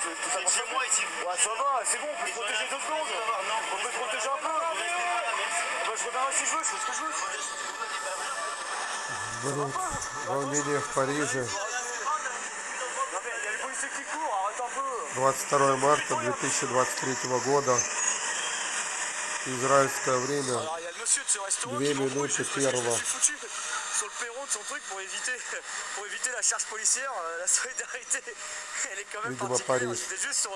Vous êtes chez moi ici. Ouais, ça va, c'est bon, on peut se protéger 2 secondes. On peut se protéger un peu. Bah, je reviens si je veux, je fais ce que je veux. Волнение в Париже. Il y a les policiers qui courent, arrête un peu. 22 марта 2023 года. Израильское время. Alors, il y a le monsieur de ce restaurant 2 qui m'embrouille минуты juste parce que je me первого. suis foutu sur le perron de son truc pour éviter la charge policière. La solidarité, elle est quand même Видимо, particulière. Paris. J'étais juste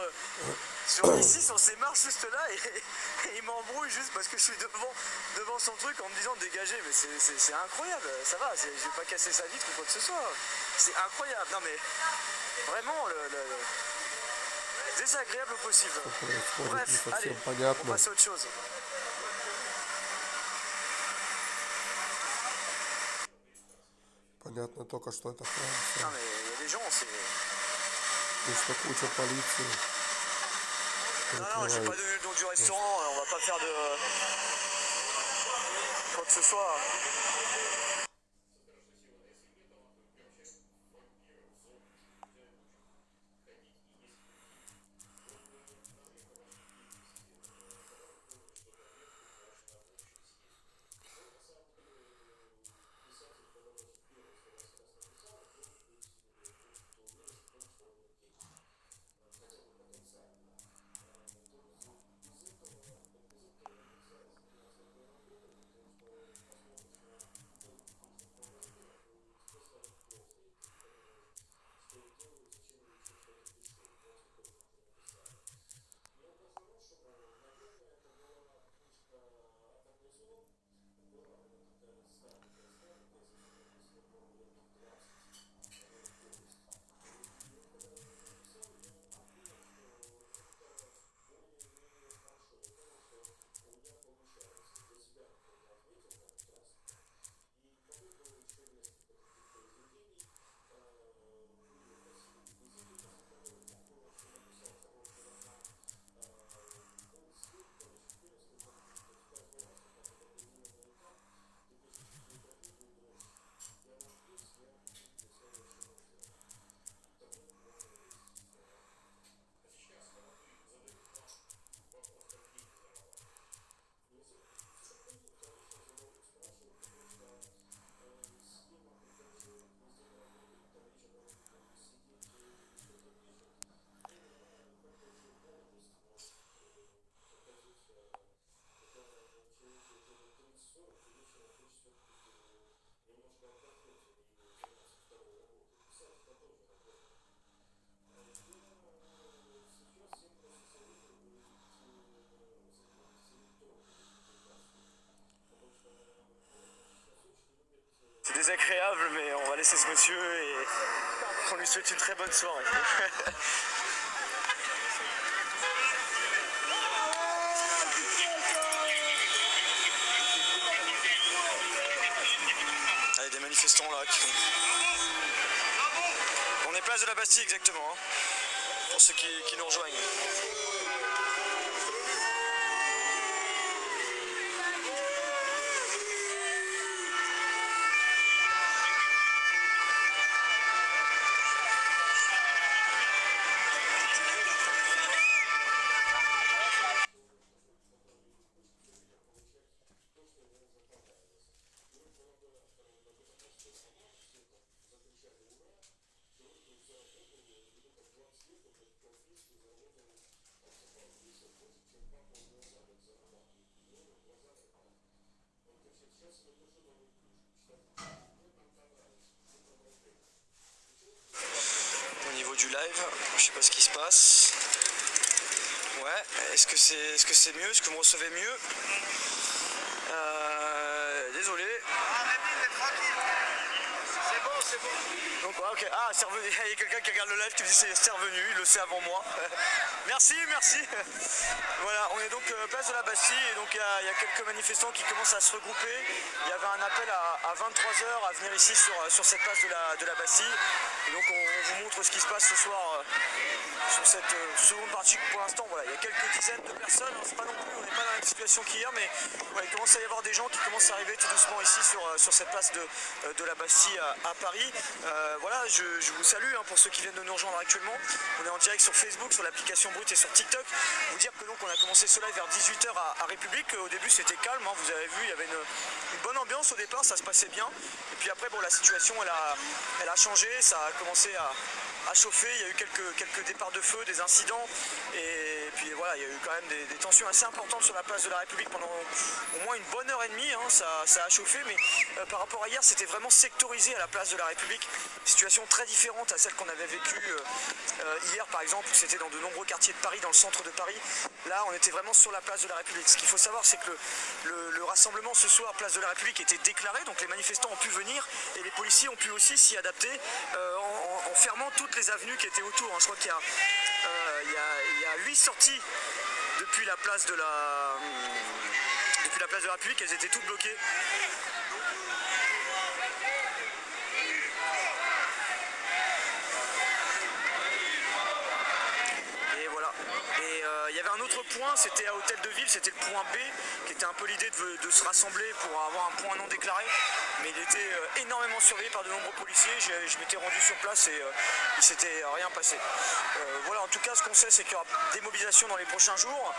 sur ces marches juste là et il m'embrouille juste parce que je suis devant son truc en me disant de dégager. Mais c'est incroyable, ça va, je vais pas casser sa vitre ou quoi que ce soit. C'est incroyable, non mais vraiment désagréable au possible. Происходит не Bref, allez, совсем on понятно. passe à autre chose. Понятно только, что это Non Франция. mais il y a des gens, c'est... И что куча полиции Non, je vais pas прикрывает. donner le nom du restaurant, on va pas faire de... quoi que ce soit. C'est désagréable, mais on va laisser ce monsieur et on lui souhaite une très bonne soirée. Il y a des manifestants là qui font... On est place de la Bastille exactement, hein, pour ceux qui nous rejoignent. Au niveau du live, je sais pas ce qui se passe. Ouais, est-ce que c'est mieux? Est-ce que vous me recevez mieux? Désolé. C'est bon. Donc, ok. Ah, c'est revenu. Il y a quelqu'un qui regarde le live qui me dit c'est revenu, il le sait avant moi. Merci. Voilà, on est donc place de la Bastille et donc il y a quelques manifestants qui commencent à se regrouper. Il y avait un appel à 23 h à venir ici sur cette place de la Bastille. Et donc on vous montre ce qui se passe ce soir sur cette seconde partie. Pour l'instant, voilà, il y a quelques dizaines de personnes. C'est pas non plus, on n'est pas dans la même situation qu'hier, mais voilà, il commence à y avoir des gens qui commencent à arriver tout doucement ici sur cette place de la Bastille à Paris. Paris. Voilà, je vous salue pour ceux qui viennent de nous rejoindre actuellement. On est en direct sur Facebook, sur l'application Brut et sur TikTok. Vous dire que donc on a commencé ce live vers 18 h à République. Au début c'était calme, vous avez vu, il y avait une bonne ambiance au départ, ça se passait bien. Et puis après bon, la situation elle a changé, ça a commencé à chauffer, il y a eu quelques départs de feu, des incidents, et puis voilà, il y a eu quand même des tensions assez importantes sur la place de la République pendant au moins une bonne heure et demie, ça a chauffé, mais par rapport à hier, c'était vraiment sectorisé à la place de la République, situation très différente à celle qu'on avait vécue hier par exemple, où c'était dans de nombreux quartiers de Paris, dans le centre de Paris. Là, on était vraiment sur la place de la République. Ce qu'il faut savoir, c'est que le rassemblement ce soir, place de la République, était déclaré, donc les manifestants ont pu venir, et les policiers ont pu aussi s'y adapter en fermant toutes les avenues qui étaient autour. Je crois qu'il y a 8 sorties depuis la place de la République, elles étaient toutes bloquées. Et voilà. Et il y avait un autre point, c'était à Hôtel de Ville, c'était le point B, qui était un peu l'idée de se rassembler pour avoir un point non déclaré. Mais il était énormément surveillé par de nombreux policiers. Je m'étais rendu sur place et il s'était rien passé. Voilà, en tout cas, ce qu'on sait, c'est qu'il y aura des mobilisations dans les prochains jours.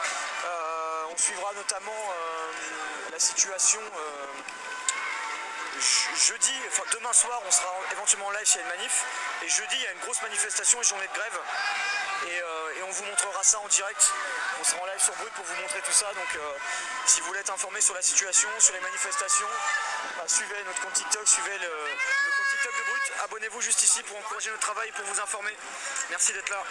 On suivra notamment la situation jeudi, enfin demain soir, on sera éventuellement en live s'il y a une manif. Et jeudi, il y a une grosse manifestation et journée de grève. Et on vous montrera ça en direct. On sera en live sur Brut pour vous montrer tout ça. Donc si vous voulez être informé sur la situation, sur les manifestations, suivez notre compte TikTok, suivez le compte TikTok de Brut. Abonnez-vous juste ici pour encourager notre travail et pour vous informer. Merci d'être là.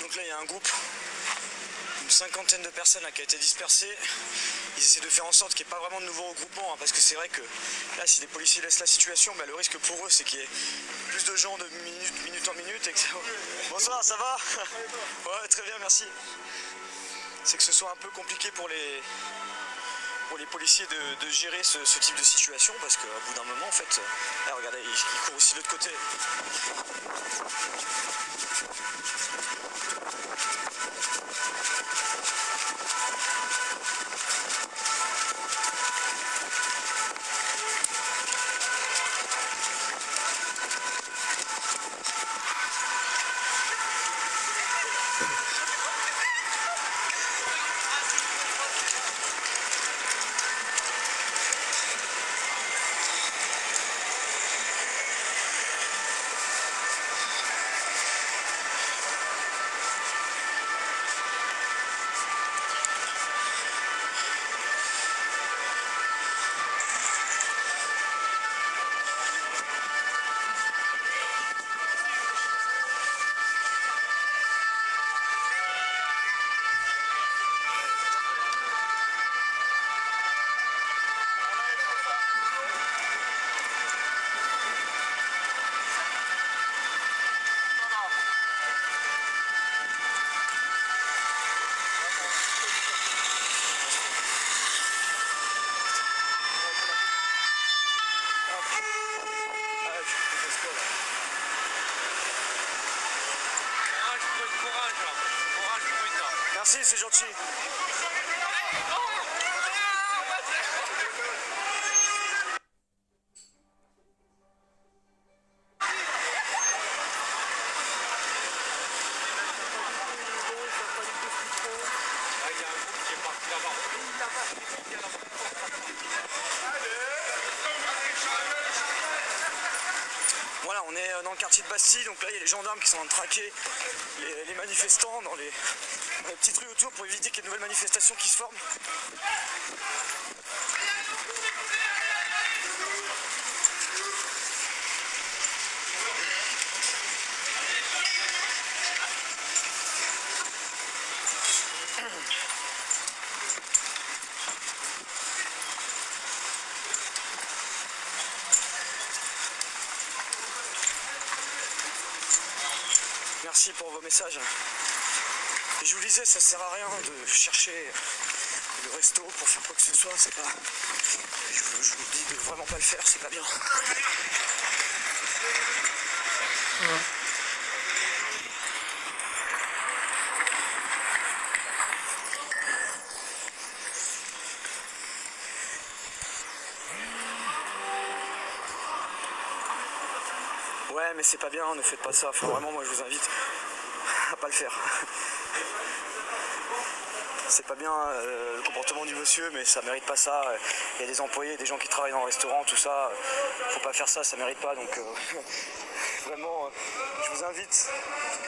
Donc là il y a un groupe, une cinquantaine de personnes là, qui a été dispersée. Ils essaient de faire en sorte qu'il n'y ait pas vraiment de nouveaux regroupements, parce que c'est vrai que là si les policiers laissent la situation, le risque pour eux c'est qu'il y ait plus de gens de minute en minute. Et que... Bonsoir, ça va? Ouais, très bien, merci. C'est que ce soit un peu compliqué pour les policiers de gérer ce type de situation, parce qu'au bout d'un moment en fait, là, regardez, ils courent aussi de l'autre côté. Merci, c'est gentil. Voilà, on est dans le quartier de Bastille, donc là il y a les gendarmes qui sont en train de traquer les manifestants dans les petites rues autour pour éviter qu'il y ait de nouvelles manifestations qui se forment. Merci pour vos messages. Et je vous disais, ça sert à rien de chercher le resto pour faire quoi que ce soit, c'est pas. Je vous dis de vraiment pas le faire, c'est pas bien. Ouais, mais c'est pas bien, ne faites pas ça. Enfin, vraiment, moi je vous invite à pas le faire. C'est pas bien le comportement du monsieur, mais ça mérite pas ça. Il y a des employés, des gens qui travaillent dans le restaurant, tout ça. Faut pas faire ça, ça mérite pas. Donc vraiment, je vous invite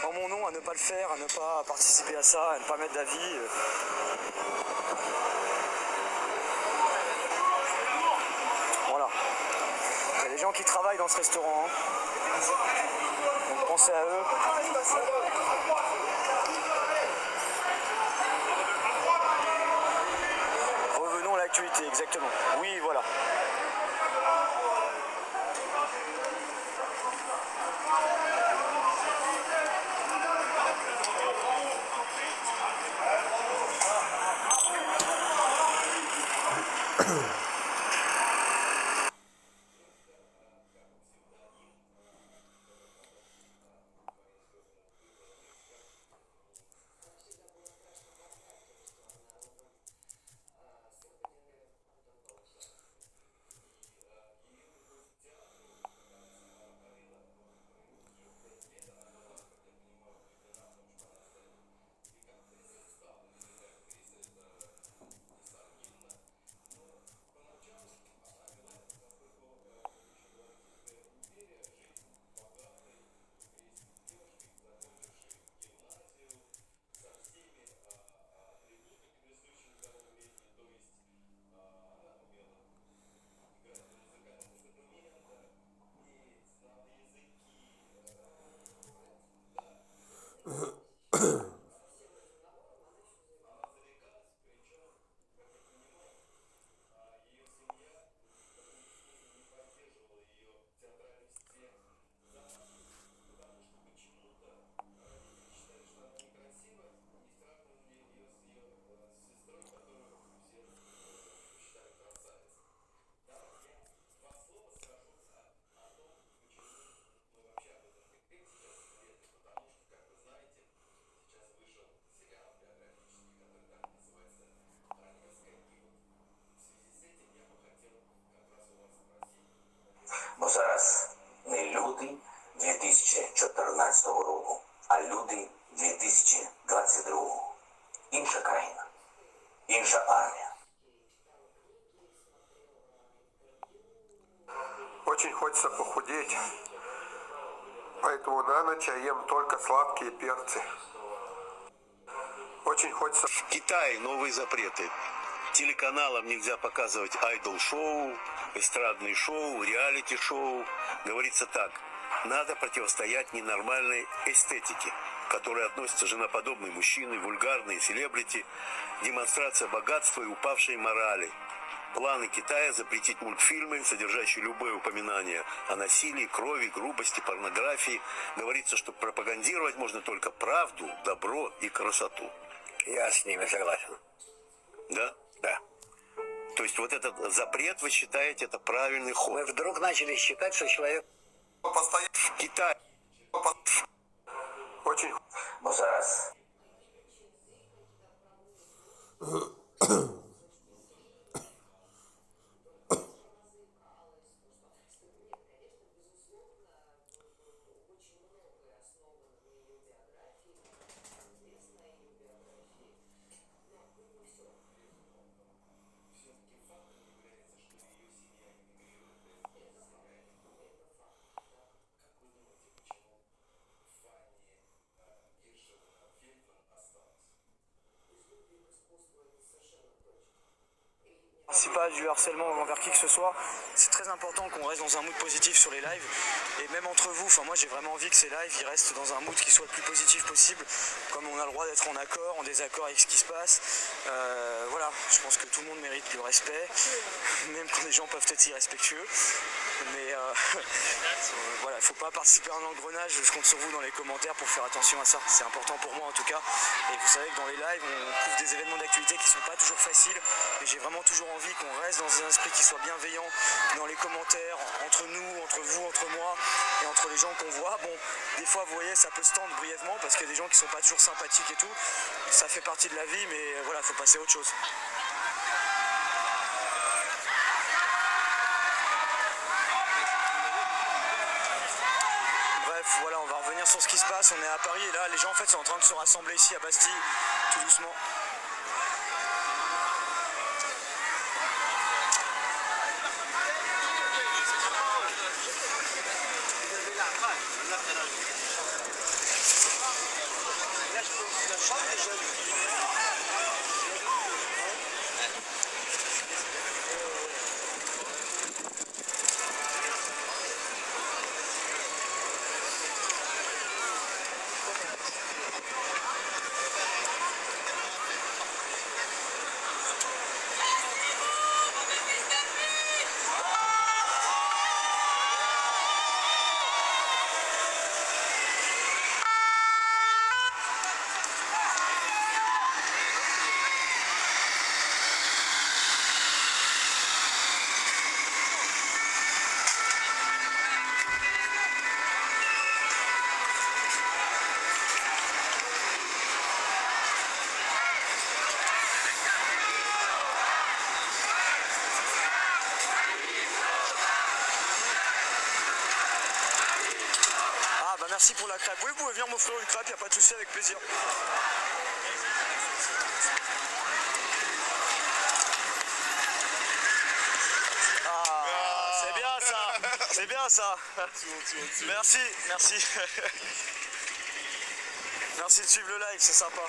en mon nom à ne pas le faire, à ne pas participer à ça, à ne pas mettre d'avis. Voilà. Il y a des gens qui travaillent dans ce restaurant. Hein. Donc pensez à eux. Revenons à l'actualité, exactement. Oui, voilà. Бо зараз не люди 2014 року, а люди 2022. Інша країна, інша армія. Очень хочется похудеть, поэтому на ночь я ем только сладкие перцы. Очень хочется... В Китае новые запреты. Телеканалам нельзя показывать айдол-шоу, эстрадные шоу, реалити-шоу. Говорится так, надо противостоять ненормальной эстетике, к которой относятся женоподобные мужчины, вульгарные селебрити, демонстрация богатства и упавшей морали. Планы Китая запретить мультфильмы, содержащие любое упоминание о насилии, крови, грубости, порнографии. Говорится, что пропагандировать можно только правду, добро и красоту. Я с ними согласен. Да? Да. То есть вот этот запрет, вы считаете, это правильный ход? Мы вдруг начали считать, что человек... В Китае. Очень... Бо зараз Principal du harcèlement envers qui que ce soit, c'est très important qu'on reste dans un mood positif sur les lives et même entre vous, enfin moi j'ai vraiment envie que ces lives ils restent dans un mood qui soit le plus positif possible, comme on a le droit d'être en accord, en désaccord avec ce qui se passe. Voilà, je pense que tout le monde mérite le respect, même quand les gens peuvent être irrespectueux, mais voilà, il ne faut pas participer à un engrenage. Je compte sur vous dans les commentaires pour faire attention à ça, c'est important pour moi en tout cas. Et vous savez que dans les lives on couvre des événements d'actualité qui ne sont pas toujours faciles, et j'ai vraiment toujours envie qu'on reste dans un esprit qui soit bienveillant dans les commentaires, entre nous, entre vous, entre moi et entre les gens qu'on voit. Bon, des fois vous voyez ça peut se tendre brièvement parce qu'il y a des gens qui sont pas toujours sympathiques et tout, ça fait partie de la vie, mais voilà, faut passer à autre chose. Bref, voilà, on va revenir sur ce qui se passe. On est à Paris et là les gens en fait sont en train de se rassembler ici à Bastille, tout doucement. Merci pour la crêpe. Oui, vous pouvez venir m'offrir une crêpe, il n'y a pas de souci, avec plaisir. Ah, c'est bien ça. C'est bien ça. Merci, merci. Merci de suivre le live, c'est sympa.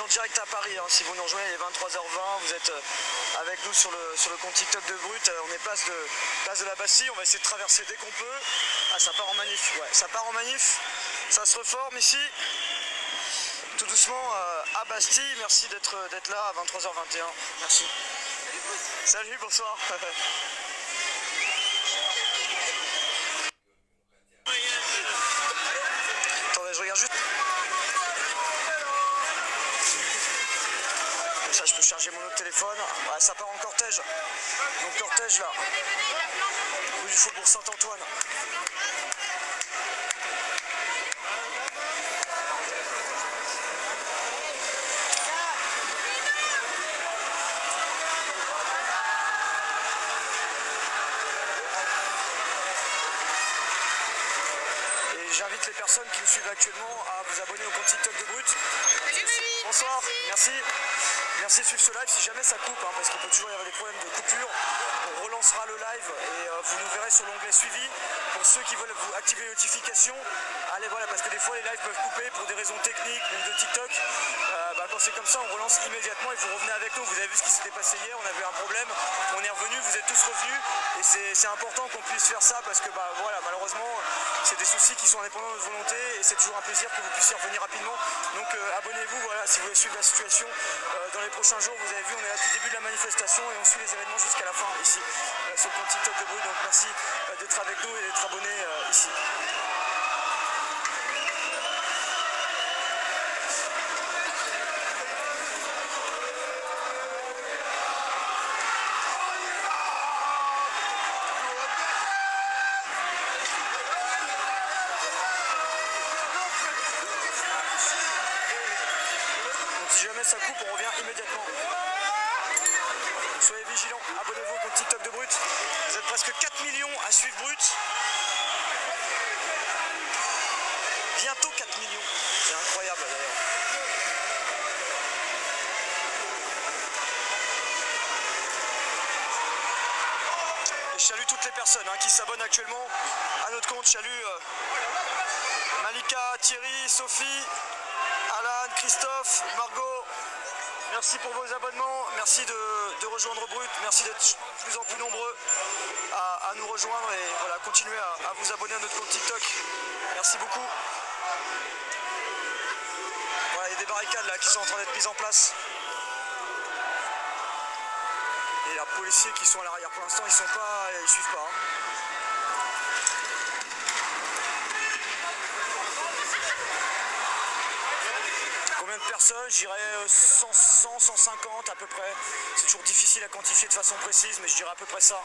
Direct à Paris, hein. Si vous nous rejoignez, il est 23h20, vous êtes avec nous sur le compte TikTok de Brut, on est place de la Bastille, on va essayer de traverser dès qu'on peut. Ah, ça part en manif, ouais, ça part en manif, ça se reforme ici, tout doucement à Bastille. Merci d'être là à 23h21, merci. Salut, bonsoir. Attendez, je regarde juste. Ça, je peux charger mon autre téléphone. Ouais, ça part en cortège. Donc cortège là. Rue du Faubourg Saint-Antoine. j'invite les personnes qui nous suivent actuellement à vous abonner au compte TikTok de Brut. Salut Mali. Bonsoir, merci. Merci de suivre ce live si jamais ça coupe, hein, parce qu'il peut toujours y avoir des problèmes de coupure. On relancera le live et vous nous verrez sur l'onglet suivi. Pour ceux qui veulent vous activer les notifications, allez voilà, parce que des fois les lives peuvent couper pour des raisons techniques, même de TikTok. Quand c'est comme ça, on relance immédiatement et vous revenez avec nous. Vous avez vu ce qui s'était passé hier, on avait un problème, on est revenu, vous êtes tous revenus et c'est important qu'on puisse faire ça parce que voilà, malheureusement, c'est des soucis qui sont indépendants de notre volonté et c'est toujours un plaisir que vous puissiez revenir rapidement. Donc abonnez-vous, voilà, si vous voulez suivre la situation dans les prochains jours. Vous avez vu, on est là depuis le début de la manifestation et on suit les événements jusqu'à la fin ici sur le compte TikTok de Brut. Donc merci d'être avec nous et d'être abonné ici. Si jamais ça coupe, on revient immédiatement. Soyez vigilants, abonnez-vous au compte TikTok de Brut. Vous êtes presque 4 millions à suivre Brut. Bientôt 4 millions. C'est incroyable d'ailleurs. Et je salue toutes les personnes qui s'abonnent actuellement à notre compte. Je salue Malika, Thierry, Sophie, Alan, Christophe, Margot, merci pour vos abonnements, merci de rejoindre Brut, merci d'être de plus en plus nombreux à nous rejoindre et voilà, continuez à vous abonner à notre compte TikTok. Merci beaucoup. Voilà, il y a des barricades là qui sont en train d'être mises en place. Et les policiers qui sont à l'arrière pour l'instant, ils suivent pas. Combien de personnes? Je dirais 100, 150 à peu près. C'est toujours difficile à quantifier de façon précise, mais je dirais à peu près ça.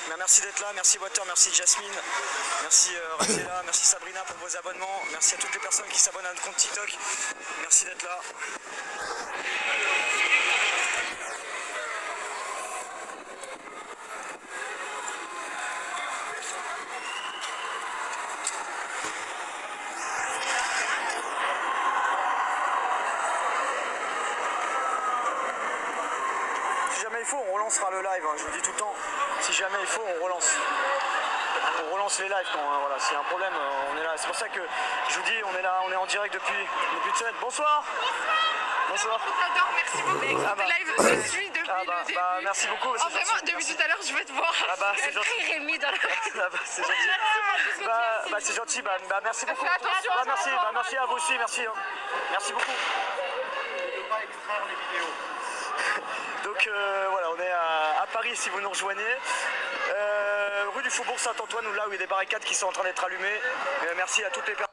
Mais merci d'être là, merci Water, merci Jasmine, merci Razela, merci Sabrina pour vos abonnements, merci à toutes les personnes qui s'abonnent à notre compte TikTok, merci d'être là. Si jamais il faut, on relancera le live, je vous dis tout le temps. Si jamais il faut, on relance. On relance les lives quand voilà, s'il y a un problème, on est là. C'est pour ça que je vous dis, on est là, on est en direct depuis une semaine. Bonsoir. Bonsoir. J'adore, merci beaucoup. Ah bah. Le live, je suis depuis le début. Merci beaucoup. Oh, vraiment, depuis tout à l'heure, je veux te voir. C'est gentil. Rémi dans la... C'est gentil. C'est gentil. Merci beaucoup. Fais attention. Merci à vous aussi. Merci. Merci beaucoup. Donc voilà, on est à Paris si vous nous rejoignez. Rue du Faubourg Saint-Antoine, là où il y a des barricades qui sont en train d'être allumées. Merci à toutes les personnes.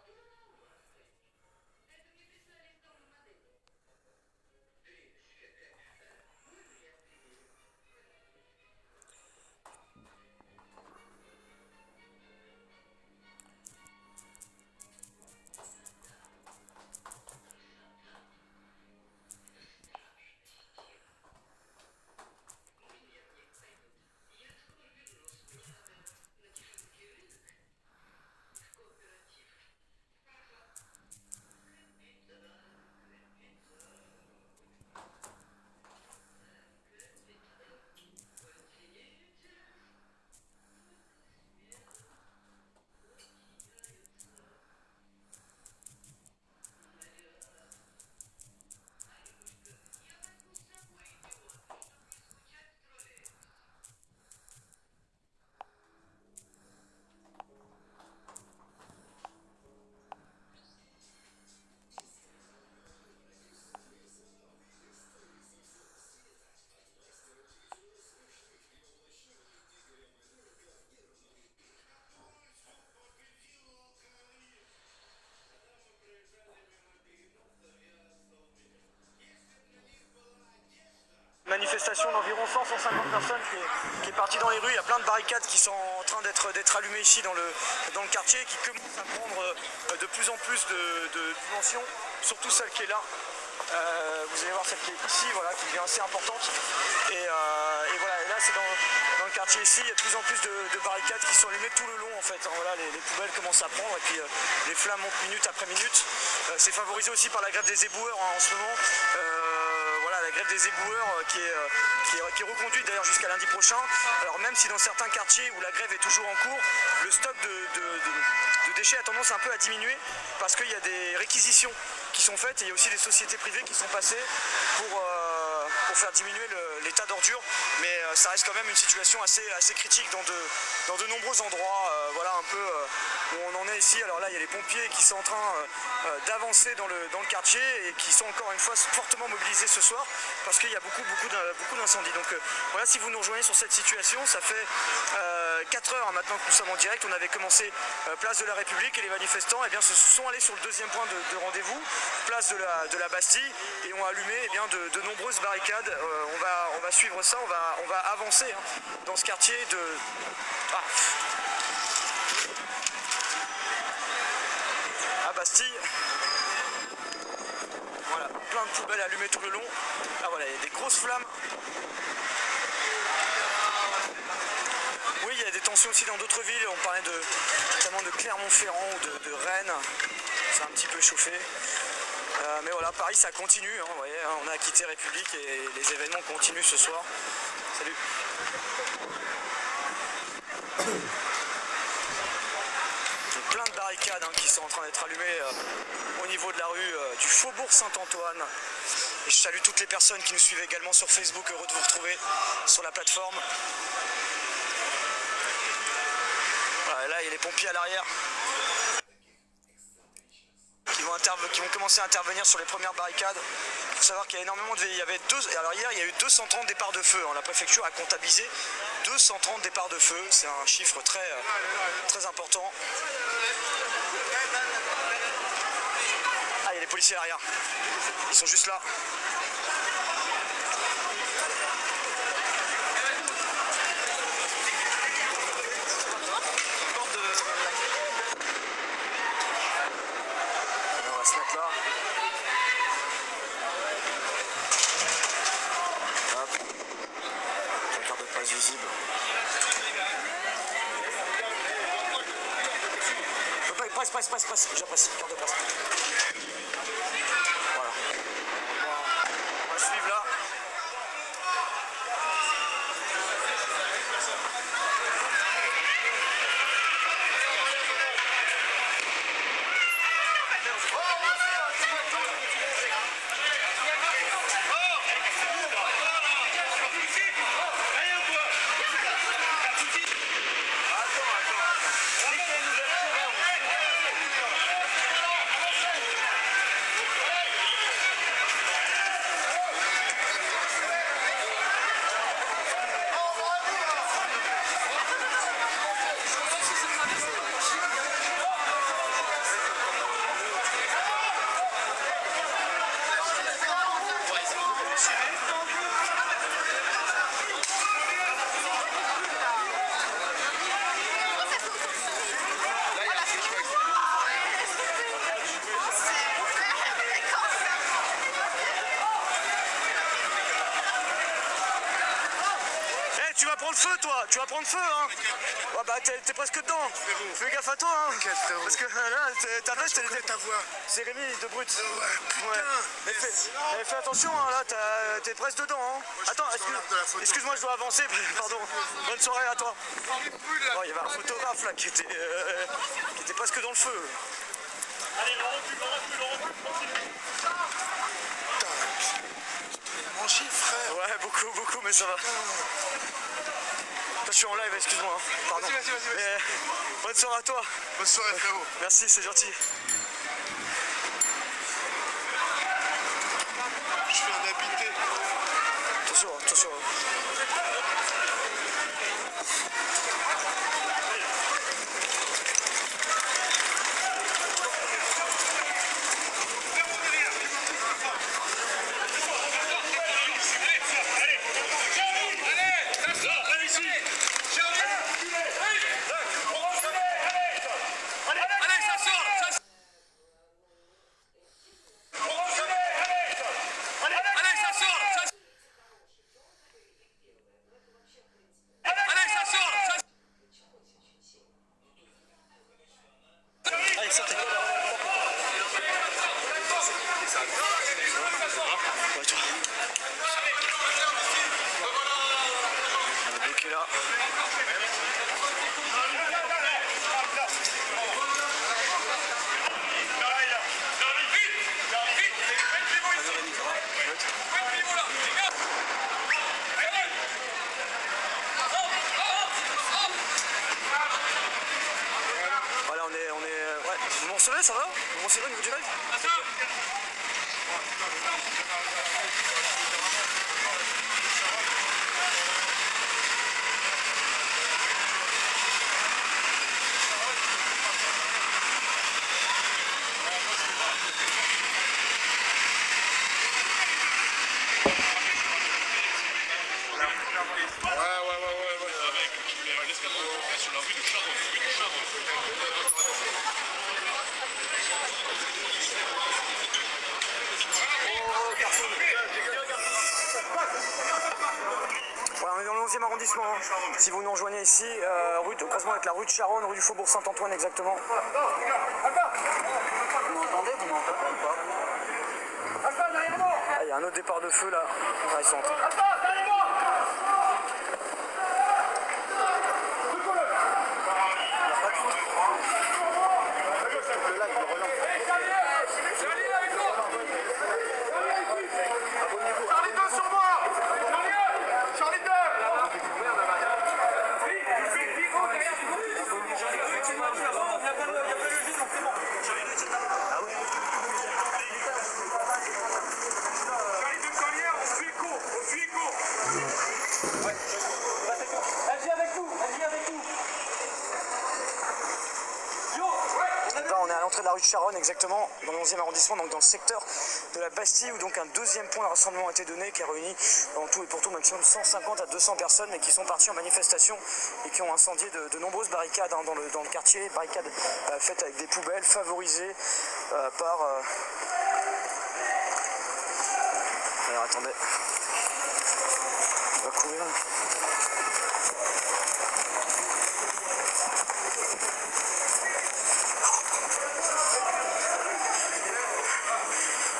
Manifestation d'environ 100-150 personnes qui est partie dans les rues. Il y a plein de barricades qui sont en train d'être allumées ici dans le quartier, qui commencent à prendre de plus en plus de dimensions, surtout celle qui est là. Vous allez voir celle qui est ici, voilà, qui devient assez importante. Et voilà, Et là c'est dans le quartier ici, il y a de plus en plus de barricades qui sont allumées tout le long en fait. Voilà, les poubelles commencent à prendre et puis les flammes montent minute après minute. C'est favorisé aussi par la grève des éboueurs en ce moment. Voilà, la grève des éboueurs qui est reconduite d'ailleurs jusqu'à lundi prochain. Alors même si dans certains quartiers où la grève est toujours en cours, le stock de déchets a tendance un peu à diminuer parce qu'il y a des réquisitions qui sont faites et il y a aussi des sociétés privées qui sont passées pour faire diminuer l'état d'ordure, mais ça reste quand même une situation assez critique dans de nombreux endroits. Voilà un peu où on en est ici. Alors là il y a les pompiers qui sont en train d'avancer dans le quartier et qui sont encore une fois fortement mobilisés ce soir parce qu'il y a beaucoup d'incendies. Donc voilà, si vous nous rejoignez sur cette situation, ça fait 4 heures maintenant que nous sommes en direct. On avait commencé place de la République et les manifestants se sont allés sur le deuxième point de rendez-vous, place de la Bastille, et ont allumé de nombreuses barricades. On va suivre ça, on va avancer dans ce quartier à Bastille. Voilà, plein de poubelles allumées tout le long. Là voilà, il y a des grosses flammes. Oui, il y a des tensions aussi dans d'autres villes. On parlait notamment de Clermont-Ferrand ou de Rennes. C'est un petit peu chauffé. Mais voilà, Paris ça continue. Vous voyez, on a quitté République et les événements continuent ce soir. Salut. Plein de barricades qui sont en train d'être allumées au niveau de la rue du Faubourg Saint-Antoine. Et je salue toutes les personnes qui nous suivent également sur Facebook. Heureux de vous retrouver sur la plateforme. Voilà, et là il y a les pompiers à l'arrière qui vont commencer à intervenir sur les premières barricades. Il faut savoir qu'il y a énormément de... Alors hier il y a eu 230 départs de feu. La préfecture a comptabilisé 230 départs de feu. C'est un chiffre très important. Ah, il y a les policiers à l'arrière. Ils sont juste là. On va se mettre là. Hop. Carte de passe visible. Presse. J'apprécie. Carte de passe. Voilà. On va suivre là. Tu vas prendre feu toi, tu vas prendre feu Ouais, bah t'es presque dedans. Fais gaffe à toi parce que là ta veste ta voix. C'est Rémi de Brut. Ouais. Mais fais attention là, t'es presque dedans Attends, excuse-moi, je dois avancer, pardon. Bonne soirée à toi. Oh, il y avait un photographe là qui était presque dans le feu. Allez, on recule, continue. Mon chiffre, frère. Ouais, beaucoup, mais ça va. Je suis en live, excuse-moi. Pardon. Vas-y. Bonne soirée à toi. Bonne soirée, frérot. Merci, c'est gentil. Je suis un habité. Attention. Ouais, toi. On est bloqué là. Voilà, on est. Ouais. Vous m'en recevez, ça va? Vous m'en recevez au niveau du live? Voilà, on est dans le 11e arrondissement. Si vous nous rejoignez ici, au croisement avec la rue de Charonne, rue du Faubourg Saint-Antoine exactement. Vous m'entendez ou pas? Ah, il y a un autre départ de feu là. Ah, ils sont en train. Là, on est à l'entrée de la rue de Charonne, exactement, dans le 11e arrondissement, donc dans le secteur de la Bastille, où donc un deuxième point de rassemblement a été donné, qui a réuni en tout et pour tout maximum 150 à 200 personnes, mais qui sont partis en manifestation et qui ont incendié de nombreuses barricades dans le quartier, barricades faites avec des poubelles, favorisées par... Alors attendez, on va courir.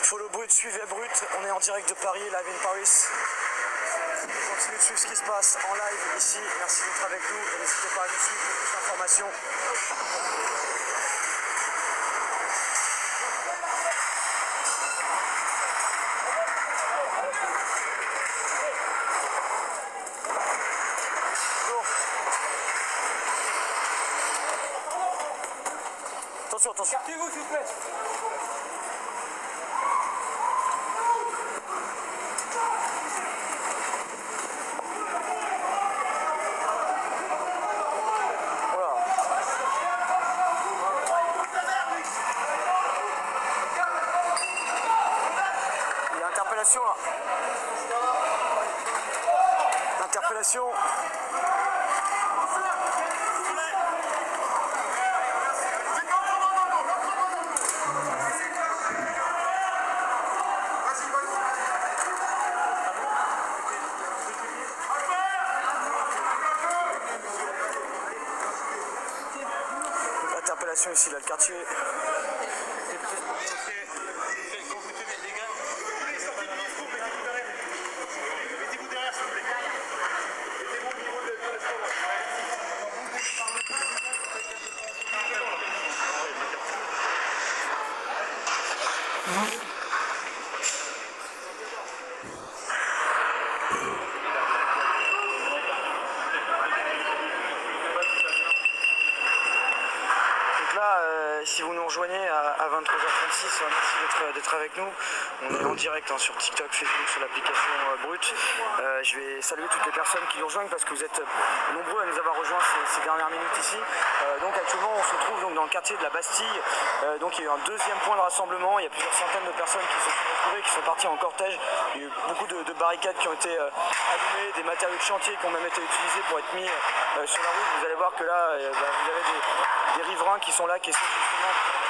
Follow Brut, suivez Brut, on est en direct de Paris, live in Paris. On continue de suivre ce qui se passe en live ici, merci d'être avec nous et n'hésitez pas à nous suivre pour plus d'informations. Attention, attention. Écartez-vous s'il vous plaît. Interpellation là. Interpellation. Interpellation ici là, le quartier. Si vous nous rejoignez à 23h36, merci d'être avec nous. On est en direct sur TikTok, Facebook, sur l'application Brut. Je vais saluer toutes les personnes qui nous rejoignent parce que vous êtes nombreux à nous avoir rejoints ces dernières minutes ici. Donc actuellement on se trouve donc dans le quartier de la Bastille. Donc il y a eu un deuxième point de rassemblement. Il y a plusieurs centaines de personnes qui se sont retrouvées, qui sont parties en cortège. Il y a eu beaucoup de barricades qui ont été allumées, des matériaux de chantier qui ont même été utilisés pour être mis sur la route. Vous allez voir que là vous avez des riverains qui sont là, qui essaient justement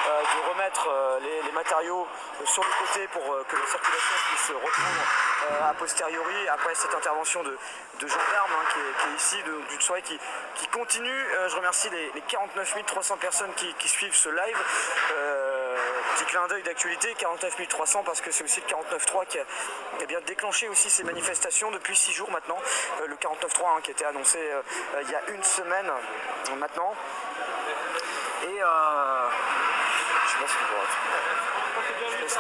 de remettre les matériaux sur le côté pour que la circulation puisse reprendre a posteriori après cette intervention de gendarmes qui est ici, d'une soirée qui continue. Je remercie les 49 300 personnes qui suivent ce live. petit clin d'œil d'actualité, 49 300 parce que c'est aussi le 49.3 qui a bien déclenché aussi ces manifestations depuis 6 jours maintenant. Le 49.3 qui était annoncé il y a une semaine maintenant. Et je sais pas ce qu'on voit. Je sais pas ce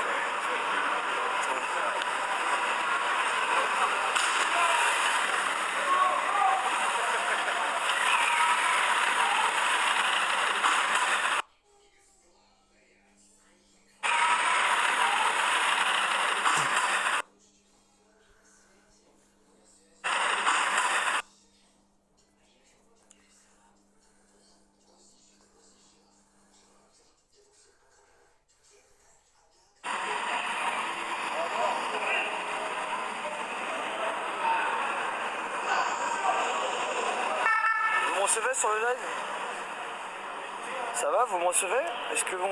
Vous me recevez sur le live? Ça va, vous me recevez? Est-ce que vous...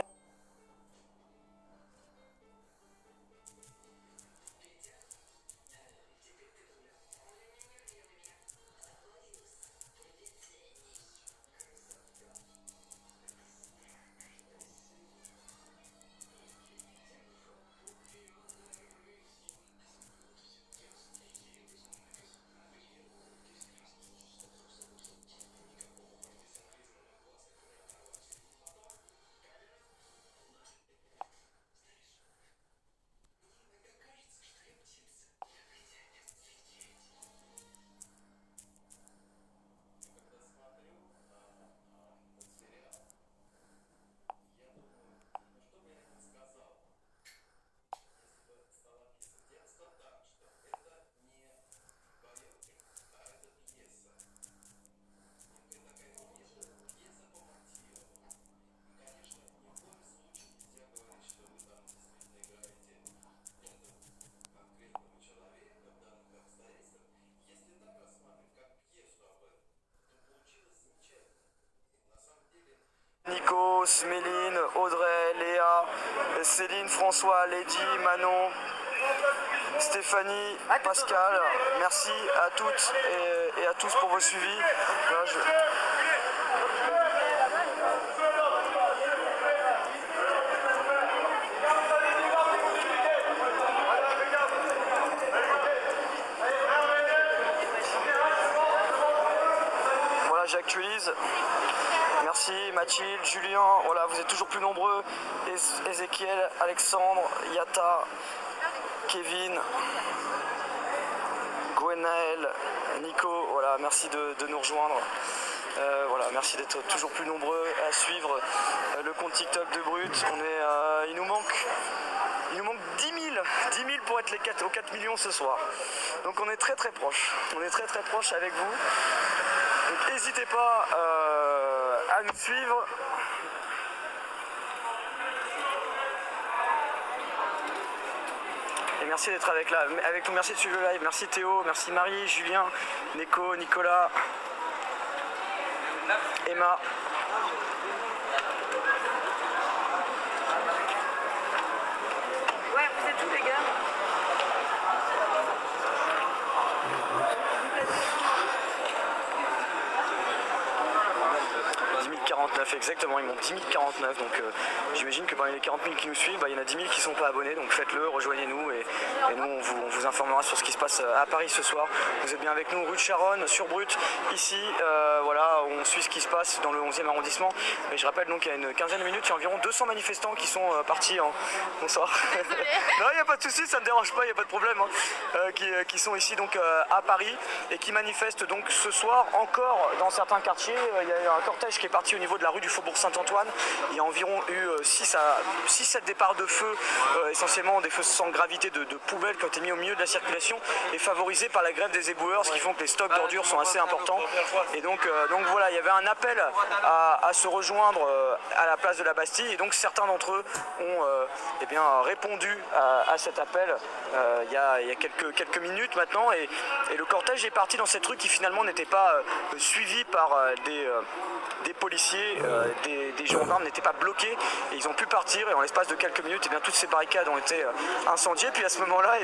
Nikos, Méline, Audrey, Léa, Céline, François, Lady, Manon, Stéphanie, Pascal, merci à toutes et à tous pour vos suivis. Voilà, Voilà, j'actualise. Merci Mathilde, Julien, voilà, vous êtes toujours plus nombreux. Ézéchiel, Alexandre, Yata, Kevin, Gwenaël, Nico, voilà, merci de nous rejoindre. Voilà, merci d'être toujours plus nombreux à suivre le compte TikTok de Brut. Il nous manque 10 000 pour être aux 4 millions ce soir. Donc on est très très proche. On est très très proche avec vous. Donc n'hésitez pas à nous suivre. Et merci d'être avec nous, merci de suivre le live. Merci Théo, merci Marie, Julien, Neko, Nicolas, Emma. Ouais, vous êtes où les gars? Exactement, ils montent 10 049, donc j'imagine que parmi les 40 000 qui nous suivent, il y en a 10 000 qui ne sont pas abonnés, donc faites-le, rejoignez-nous et nous on vous informera sur ce qui se passe à Paris ce soir. Vous êtes bien avec nous, rue de Charonne, sur Brut, ici, voilà, on suit ce qui se passe dans le 11e arrondissement. Et je rappelle donc qu'il y a une quinzaine de minutes, il y a environ 200 manifestants qui sont partis en... Bonsoir. Non, il n'y a pas de souci, ça ne me dérange pas, il n'y a pas de problème, qui sont ici donc à Paris et qui manifestent donc ce soir encore dans certains quartiers. Il y a un cortège qui est parti au niveau de la rue du Faubourg Saint-Antoine. Il y a environ eu 6-7 départs de feu, essentiellement des feux sans gravité de poubelles qui ont été mis au milieu de la circulation et favorisés par la grève des éboueurs, ce qui font que les stocks d'ordures sont assez importants. Et donc voilà, il y avait un appel à se rejoindre à la place de la Bastille et donc certains d'entre eux ont répondu à cet appel il y a quelques minutes maintenant et le cortège est parti dans cette rue qui finalement n'était pas suivie par des policiers, des gendarmes n'étaient pas bloqués et ils ont pu partir et en l'espace de quelques minutes toutes ces barricades ont été incendiées. Puis à ce moment-là,